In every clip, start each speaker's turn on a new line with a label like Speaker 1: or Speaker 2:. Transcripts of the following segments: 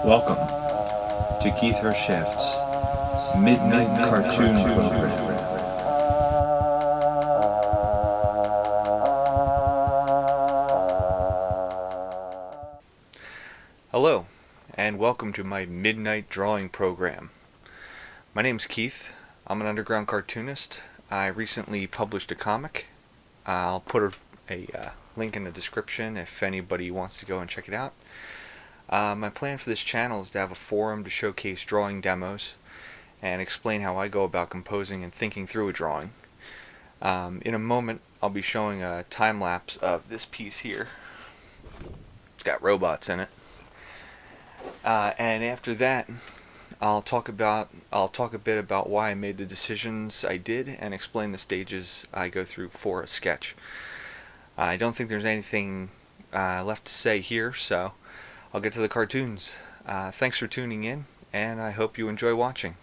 Speaker 1: Welcome to Keith Herrschaft's Midnight Cartoon Program.
Speaker 2: Hello, and welcome to my Midnight Drawing Program. My name's Keith. I'm an underground cartoonist. I recently published a comic. I'll put a link in the description if anybody wants to go and check it out. My plan for this channel is to have a forum to showcase drawing demos and explain how I go about composing and thinking through a drawing. In a moment, I'll be showing a time-lapse of this piece here. It's got robots in it. And after that, I'll talk a bit about why I made the decisions I did and explain the stages I go through for a sketch. I don't think there's anything left to say here, so I'll get to the cartoons. Thanks for tuning in, and I hope you enjoy watching.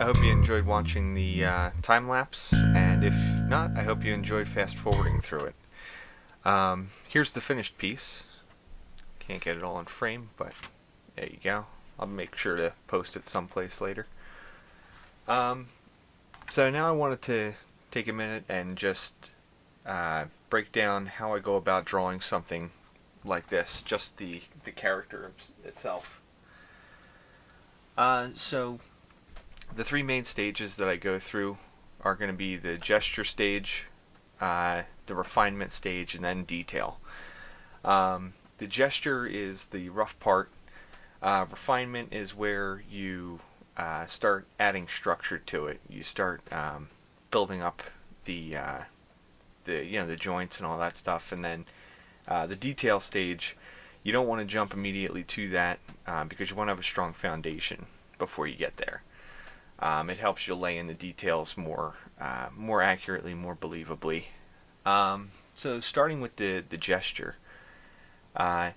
Speaker 2: I hope you enjoyed watching the time lapse, and if not, I hope you enjoyed fast forwarding through it. Here's the finished piece. Can't get it all in frame, but there you go. I'll make sure to post it someplace later. So now I wanted to take a minute and just break down how I go about drawing something like this, just the character itself. So the three main stages that I go through are going to be the gesture stage, the refinement stage, and then detail. The gesture is the rough part. Refinement is where you start adding structure to it. You start building up the joints and all that stuff, and then the detail stage, you don't want to jump immediately to that because you want to have a strong foundation before you get there. It helps you lay in the details more accurately, more believably. So starting with the gesture, the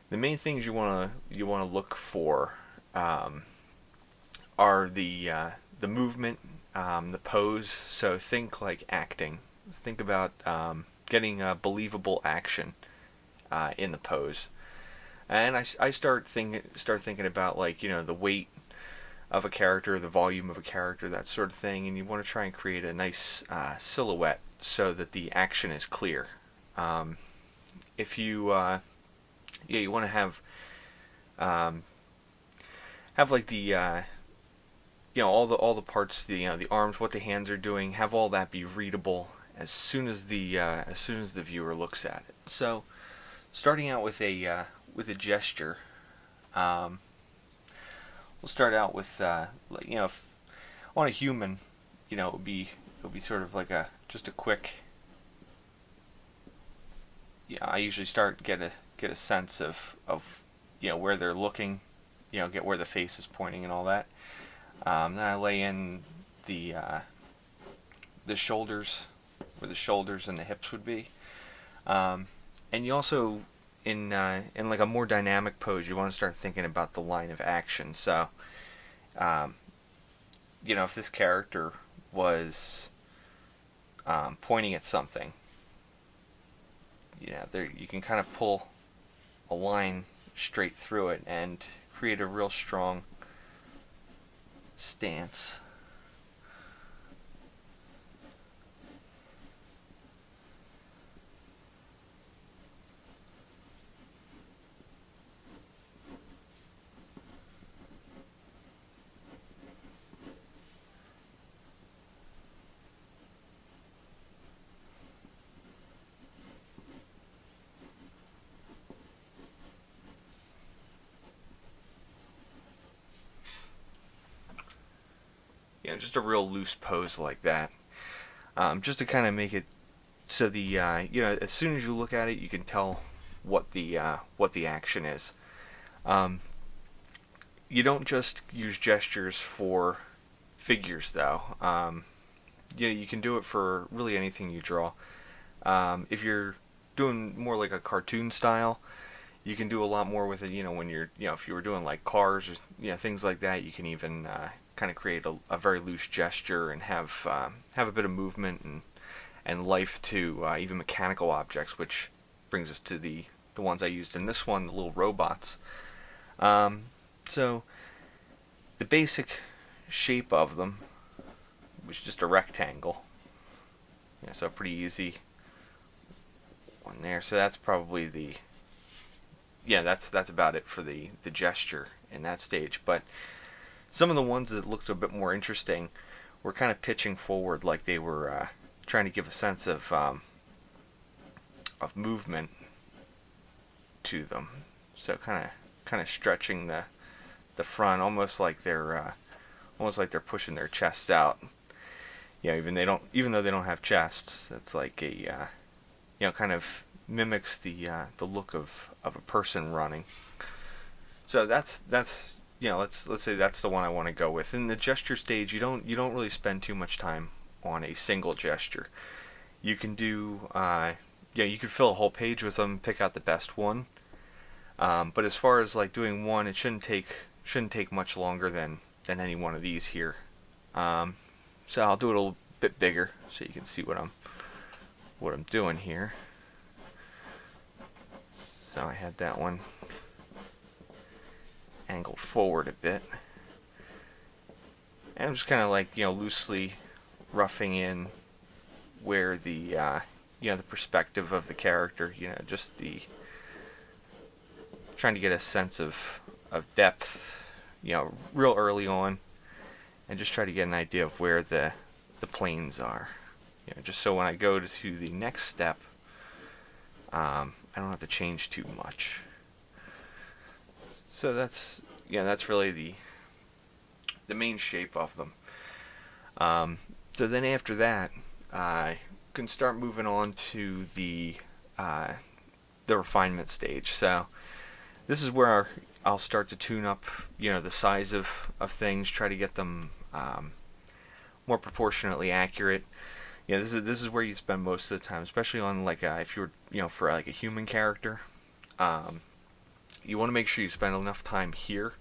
Speaker 2: main things you want to look for are the movement, the pose. So think like acting. Think about getting a believable action in the pose. And I start thinking about, like, the weight of a character, the volume of a character, that sort of thing, and you want to try and create a nice silhouette so that the action is clear. If you you want to have like the all the parts, the arms, what the hands are doing, have all that be readable as soon as the viewer looks at it. So starting out with a gesture, we'll start out with if on a human, it would be sort of like just a quick. I usually get a sense of where they're looking, get where the face is pointing and all that. Then I lay in the shoulders, where the shoulders and the hips would be, and you also in like a more dynamic pose, you want to start thinking about the line of action. So, if this character was pointing at something, there you can kind of pull a line straight through it and create a real strong stance. Just a real loose pose like that, just to kind of make it so the as soon as you look at it, you can tell what the action is. You don't just use gestures for figures, though. You can do it for really anything you draw. If you're doing more like a cartoon style, you can do a lot more with it. When you're if you were doing like cars or things like that, you can even kind of create a very loose gesture and have a bit of movement and life to even mechanical objects, which brings us to the ones I used in this one, the little robots. So the basic shape of them was just a rectangle. So pretty easy one there. So that's probably that's about it for the gesture in that stage. But some of the ones that looked a bit more interesting were kind of pitching forward, like they were trying to give a sense of movement to them. So kind of stretching the front, almost like they're pushing their chests out. Even though they don't have chests, it's like a kind of mimics the look of a person running. So that's let's say that's the one I want to go with. In the gesture stage, you don't really spend too much time on a single gesture. You can do you could fill a whole page with them, pick out the best one. But as far as like doing one, it shouldn't take much longer than any one of these here. So I'll do it a little bit bigger so you can see what I'm doing here. So I had that one angled forward a bit, and I'm just kind of like, loosely roughing in where the the perspective of the character, just the trying to get a sense of depth, real early on, and just try to get an idea of where the planes are, just so when I go to the next step, I don't have to change too much. So that's really the main shape of them. So then after that, I can start moving on to the refinement stage. So this is where I'll start to tune up, the size of things, try to get them more proportionately accurate. This is where you spend most of the time, especially on like if you're for like a human character. You want to make sure you spend enough time here,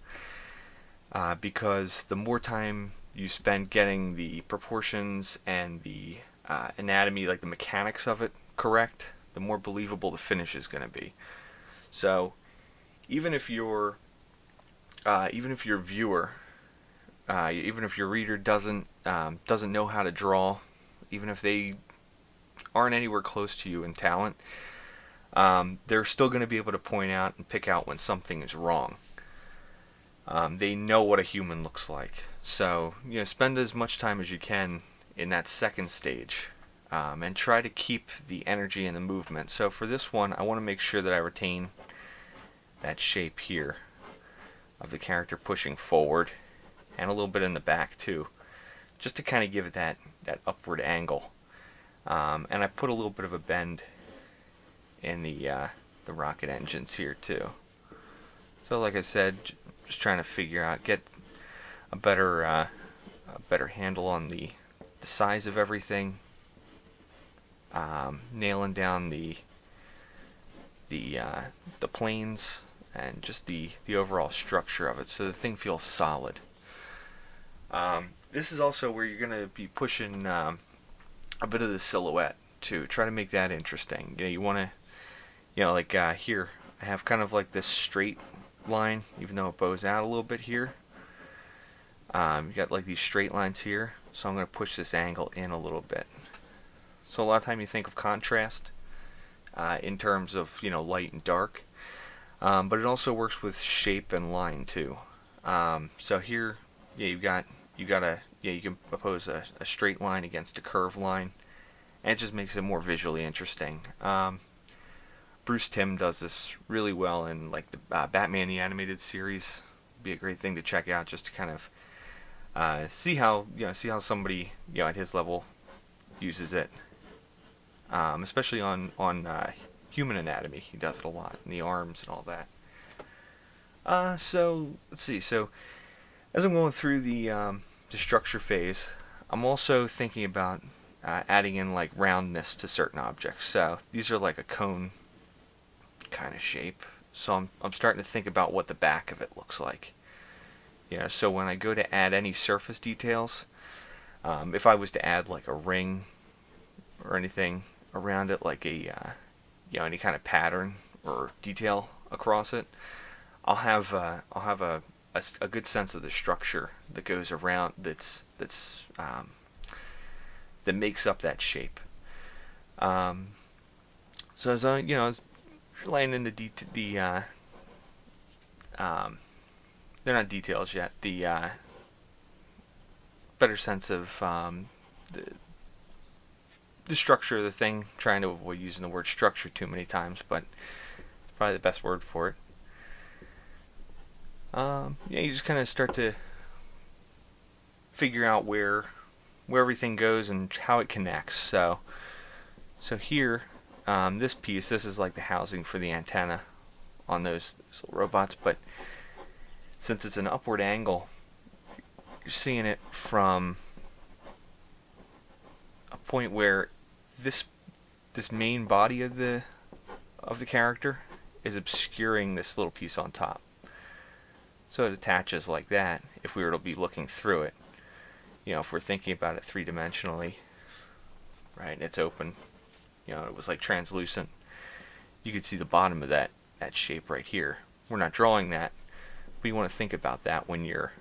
Speaker 2: because the more time you spend getting the proportions and the anatomy, like the mechanics of it, correct, the more believable the finish is going to be. So even if your viewer, even if your reader doesn't know how to draw, even if they aren't anywhere close to you in talent, they're still going to be able to point out and pick out when something is wrong. They know what a human looks like. So, spend as much time as you can in that second stage, and try to keep the energy and the movement. So for this one, I want to make sure that I retain that shape here of the character pushing forward, and a little bit in the back too, just to kind of give it that upward angle. And I put a little bit of a bend in the rocket engines here too. So like I said, just trying to figure out, get a better handle on the size of everything, nailing down the planes, and just the overall structure of it, so the thing feels solid. This is also where you're going to be pushing a bit of the silhouette to try to make that interesting. You want to, like here, I have kind of like this straight line, even though it bows out a little bit here. You got like these straight lines here, so I'm going to push this angle in a little bit. So a lot of time you think of contrast in terms of light and dark, but it also works with shape and line too. So here, you can oppose a straight line against a curved line, and it just makes it more visually interesting. Bruce Timm does this really well in like the Batman the Animated Series. Be a great thing to check out, just to kind of see how somebody at his level uses it, especially on human anatomy. He does it a lot in the arms and all that. So let's see. So as I'm going through the structure phase, I'm also thinking about adding in like roundness to certain objects. So these are like a cone kind of shape. So I'm starting to think about what the back of it looks like. So when I go to add any surface details, if I was to add like a ring or anything around it, like a any kind of pattern or detail across it, I'll have a good sense of the structure that goes around that makes up that shape. So as I was laying in they're not details yet, the better sense of the structure of the thing, trying to avoid using the word structure too many times, but it's probably the best word for it. You just kind of start to figure out where everything goes and how it connects. So here, this is like the housing for the antenna on those little robots, but since it's an upward angle, you're seeing it from a point where this main body of the character is obscuring this little piece on top. So it attaches like that if we were to be looking through it. if we're thinking about it three-dimensionally, right, and it's open, it was like translucent, you could see the bottom of that shape right here. We're not drawing that, but you want to think about that when you're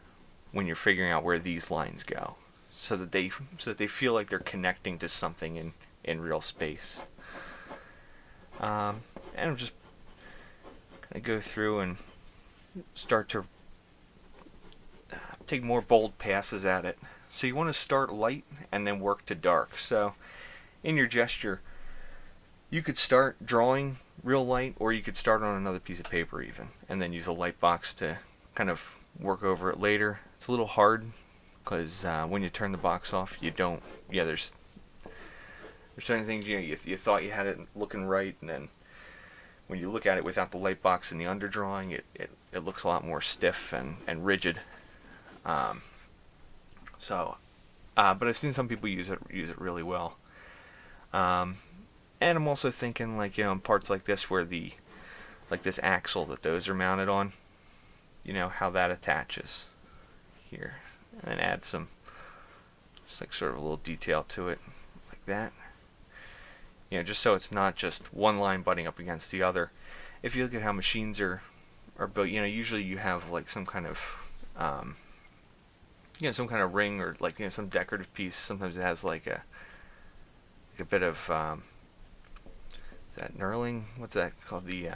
Speaker 2: figuring out where these lines go, so that they feel like they're connecting to something in real space. And I'll just kind of go through and start to take more bold passes at it. So you want to start light and then work to dark. So in your gesture, you could start drawing real light, or you could start on another piece of paper even, and then use a light box to kind of work over it later. It's a little hard because when you turn the box off, you don't. Yeah, there's certain things you thought you had it looking right, and then when you look at it without the light box and the underdrawing, it looks a lot more stiff and rigid. But I've seen some people use it really well. And I'm also thinking, like, in parts like this where this axle that those are mounted on, how that attaches here, and then add some, just like sort of a little detail to it, like that. Just so it's not just one line butting up against the other. If you look at how machines are built, usually you have like some kind of, some kind of ring, or like some decorative piece. Sometimes it has like a bit of, is that knurling? What's that called? The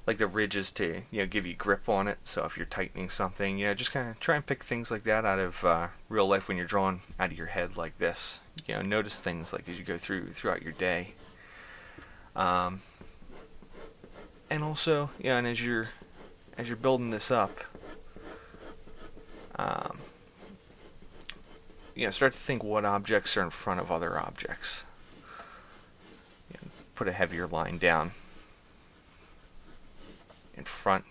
Speaker 2: like the ridges to give you grip on it. So if you're tightening something, just kind of try and pick things like that out of real life when you're drawing out of your head like this. Notice things like as you go throughout your day. And also, and as you're building this up, start to think what objects are in front of other objects. Put a heavier line down in front.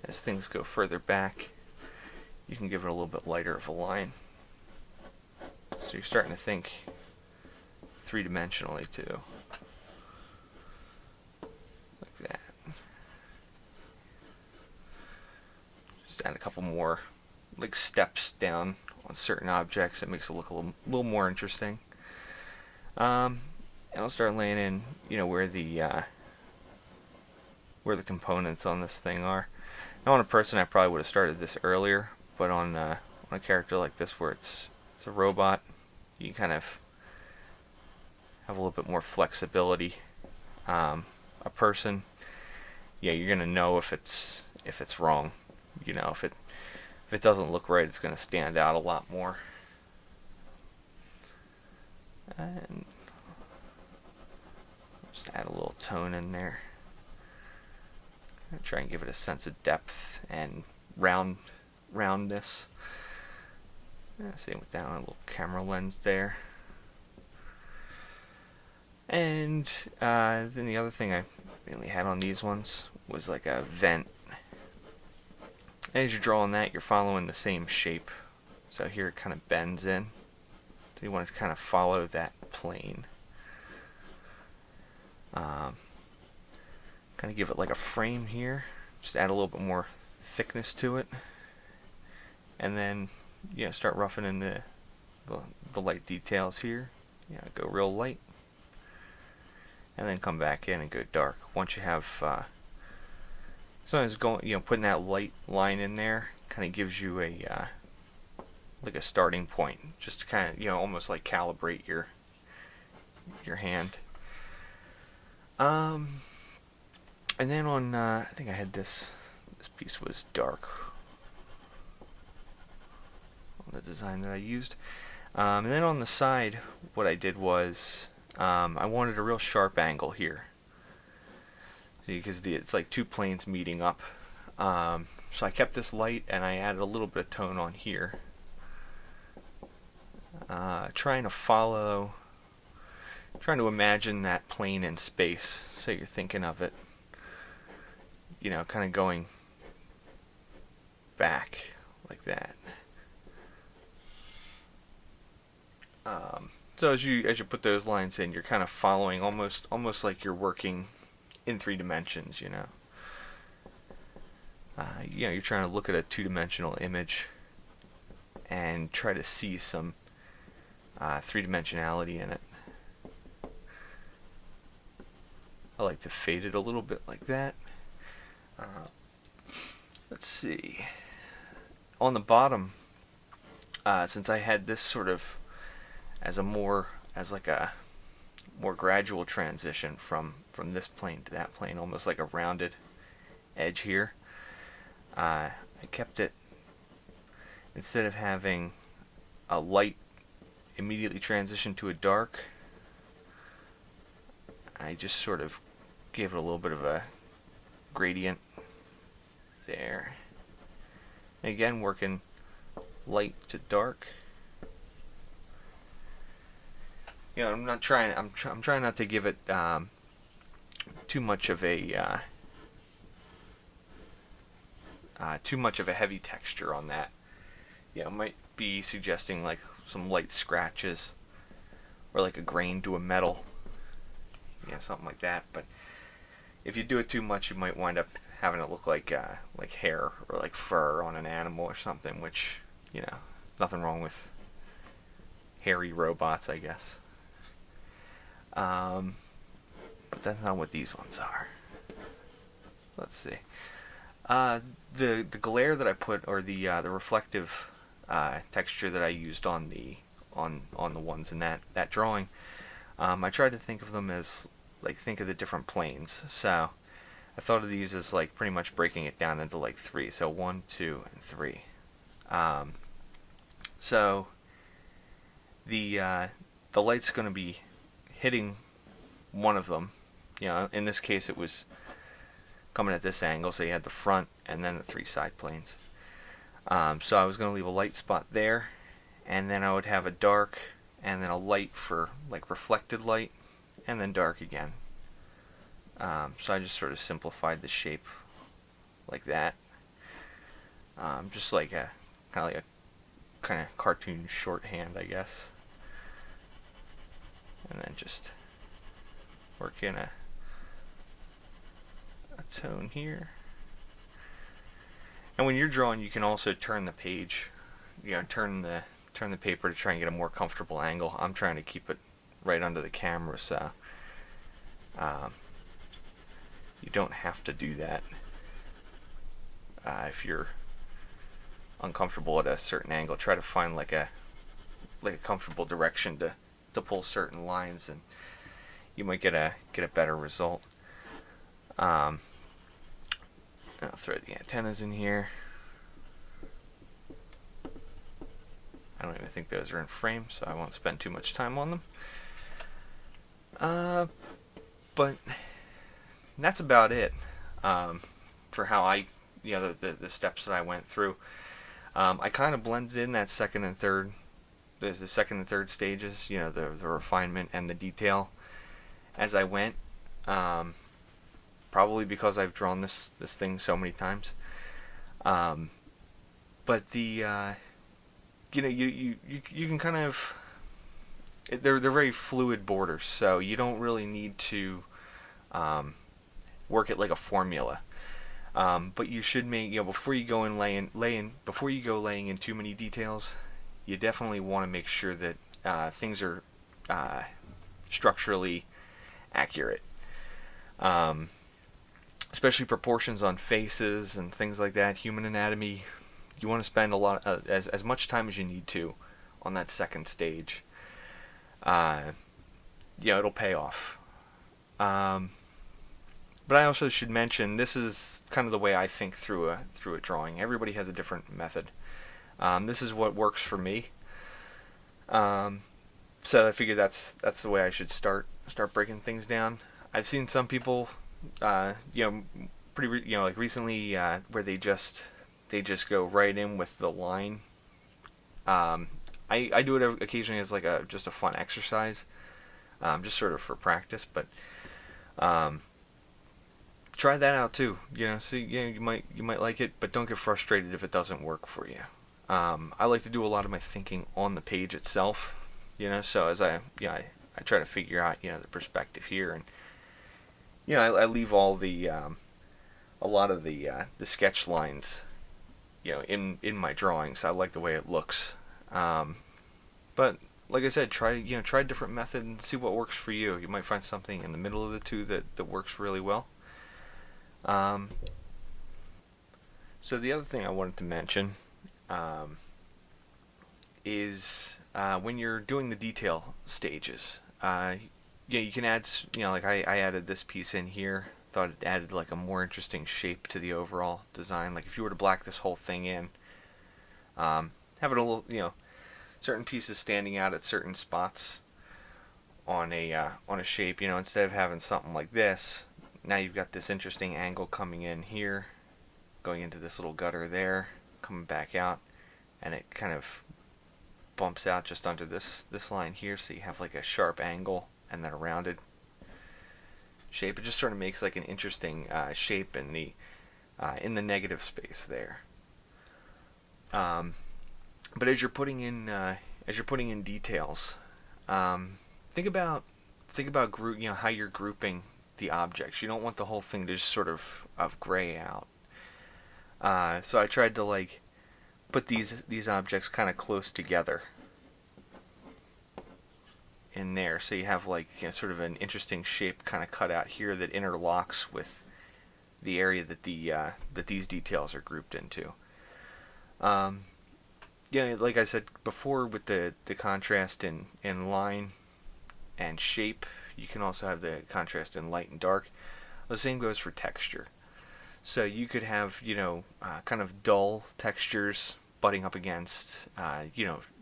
Speaker 2: As things go further back, you can give it a little bit lighter of a line. So you're starting to think three-dimensionally too. Like that. Just add a couple more like steps down on certain objects. It makes it look a little more interesting. And I'll start laying in, where the components on this thing are. Now on a person, I probably would have started this earlier, but on a character like this, where it's a robot, you kind of have a little bit more flexibility. A person, you're gonna know if it's wrong. If it doesn't look right, it's gonna stand out a lot more. And just add a little tone in there. Try and give it a sense of depth and roundness. Same with down a little camera lens there. And then the other thing I mainly had on these ones was like a vent. As you're drawing that, you're following the same shape. So here it kind of bends in. So you want to kind of follow that plane. Kind of give it like a frame here. Just add a little bit more thickness to it. And then start roughing in the light details here. Go real light. And then come back in and go dark. Once you have sometimes putting that light line in there kind of gives you a like a starting point, just to kind of almost like calibrate your hand. And then on I think I had this piece was dark on the design that I used. And then on the side, what I did was I wanted a real sharp angle here. Because it's like two planes meeting up. So I kept this light and I added a little bit of tone on here. Trying to imagine that plane in space. So you're thinking of it, kind of going back like that. So as you put those lines in, you're kind of following almost like you're working in 3 dimensions. You're trying to look at a 2-dimensional image and try to see some three-dimensionality in it. I like to fade it a little bit like that. Let's see. On the bottom, since I had this sort of as a more gradual transition from this plane to that plane, almost like a rounded edge here, I kept it, instead of having a light immediately transition to a dark, I just sort of gave it a little bit of a gradient there. And again, working light to dark. You know, I'm trying not to give it too much of a heavy texture on that. You know, might be suggesting like some light scratches or like a grain to a metal. Yeah, something like that. But if you do it too much, you might wind up having it look like hair or like fur on an animal or something, which, you know, nothing wrong with hairy robots, I guess. But that's not what these ones are. Let's see. The glare that I put, or the reflective texture that I used on the ones in that drawing, I tried to think of them as think of the different planes. So I thought of these as like pretty much breaking it down into like three. So 1, 2, and 3. So the light's going to be hitting one of them. You know, in this case it was coming at this angle, so you had the front and then the 3 side planes. So I was going to leave a light spot there, and then I would have a dark and then a light for like reflected light, and then dark again. So I just sort of simplified the shape like that. Just like a kind of cartoon shorthand, I guess. And then just work in a tone here. And when you're drawing, you can also turn the page, you know, turn the paper to try and get a more comfortable angle. I'm trying to keep it right under the camera, so you don't have to do that. If you're uncomfortable at a certain angle, try to find like a comfortable direction to pull certain lines, and you might get a better result. I'll throw the antennas in here. I don't even think those are in frame, so I won't spend too much time on them. But that's about it for how I, you know, the steps that I went through. I kind of blended in that second and third. There's the second and third stages, you know, the refinement and the detail as I went. Probably because I've drawn this thing so many times. But the you know, you can kind of, they're very fluid borders, so you don't really need to work it like a formula. But you should make, you know, before you go laying in too many details, you definitely want to make sure that things are structurally accurate. Especially proportions on faces and things like that, human anatomy. You want to spend a lot, as much time as you need to on that second stage. Yeah, it'll pay off. But I also should mention, this is kind of the way I think through a drawing. Everybody has a different method. This is what works for me. So I figure that's the way I should start breaking things down. I've seen some people, you know, like recently, where they just go right in with the line. I do it occasionally as like just a fun exercise, just sort of for practice. But try that out too. You know, see, you know, you might like it, but don't get frustrated if it doesn't work for you. I like to do a lot of my thinking on the page itself. You know, so as I try to figure out, you know, the perspective here, and you know, I leave all the a lot of the sketch lines, you know, in my drawings. I like the way it looks, But like I said, try a different method and see what works for you. You might find something in the middle of the two that works really well. Um, so the other thing I wanted to mention um, is when you're doing the detail stages. Yeah, you can add, like I added this piece in here. Thought it added like a more interesting shape to the overall design. Like if you were to black this whole thing in, have it a little, certain pieces standing out at certain spots on a shape. Instead of having something like this, now you've got this interesting angle coming in here, going into this little gutter there, coming back out, and it kind of bumps out just under this line here, so you have like a sharp angle and then a rounded shape. It just sort of makes like an interesting shape in the negative space there. But as you're putting in details, think about how you're grouping the objects. You don't want the whole thing to just sort of gray out. So I tried to like put these objects kind of close together in there, so you have like sort of an interesting shape kind of cut out here that interlocks with the area that that these details are grouped into. Like I said before, with the contrast in line and shape, you can also have the contrast in light and dark. The same goes for texture. So you could have kind of dull textures butting up against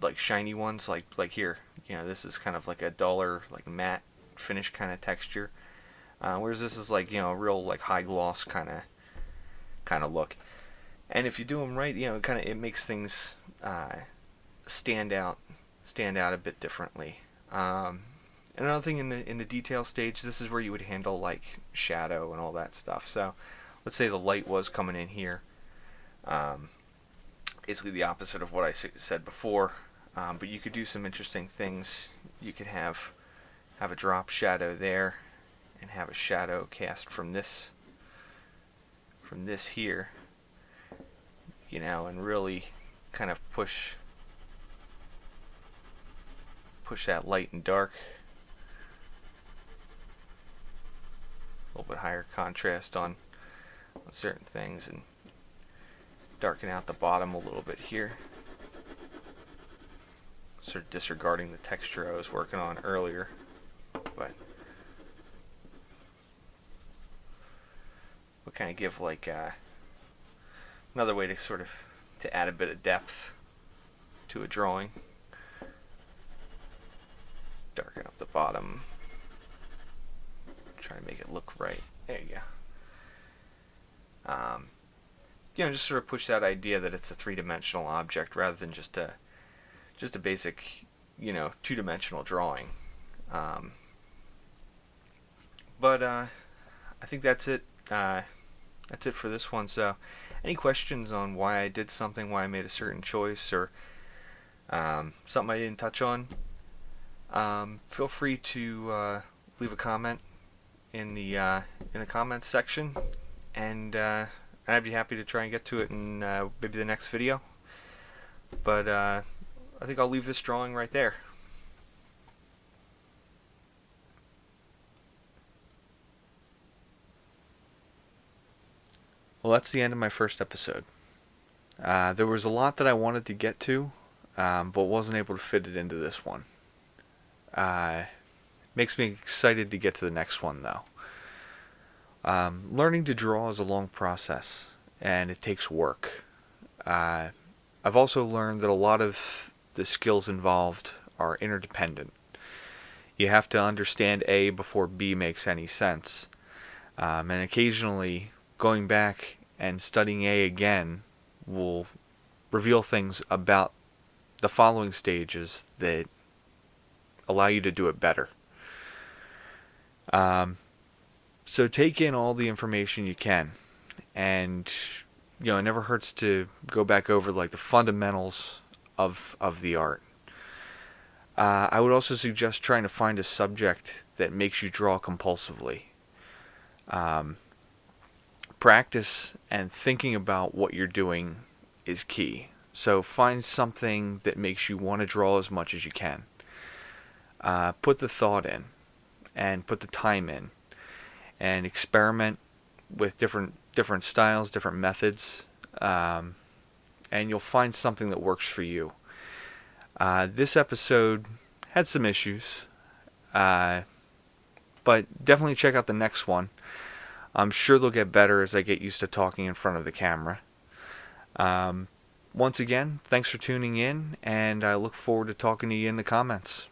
Speaker 2: like shiny ones, like here. This is kind of like a duller, like matte finish kind of texture, whereas this is like a real like high gloss kind of look. And if you do them right, it makes things stand out a bit differently. Another thing in the detail stage, this is where you would handle like shadow and all that stuff. So let's say the light was coming in here, basically the opposite of what I said before. But you could do some interesting things. You could have a drop shadow there, and have a shadow cast from this here, and really kind of push that light and dark. A little bit higher contrast on certain things, and darken out the bottom a little bit here. Sort of disregarding the texture I was working on earlier, but we'll kind of give like another way to sort of to add a bit of depth to a drawing. Darken up the bottom. Try to make it look right. There you go. Just sort of push that idea that it's a three-dimensional object rather than just a basic, two-dimensional drawing. But I think that's it. That's it for this one. So, any questions on why I did something, why I made a certain choice, or something I didn't touch on? Feel free to leave a comment in the comments section, and I'd be happy to try and get to it in maybe the next video. But I think I'll leave this drawing right there. Well, that's the end of my first episode. There was a lot that I wanted to get to, but wasn't able to fit it into this one. Makes me excited to get to the next one, though. Learning to draw is a long process, and it takes work. I've also learned that a lot of the skills involved are interdependent. You have to understand A before B makes any sense. And occasionally, going back and studying A again will reveal things about the following stages that allow you to do it better. So take in all the information you can, and it never hurts to go back over like the fundamentals of the art. I would also suggest trying to find a subject that makes you draw compulsively. Practice and thinking about what you're doing is key. So find something that makes you want to draw as much as you can. Put the thought in and put the time in and experiment with different styles, different methods, and you'll find something that works for you. This episode had some issues, but definitely check out the next one. I'm sure they'll get better as I get used to talking in front of the camera. Once again, thanks for tuning in, and I look forward to talking to you in the comments.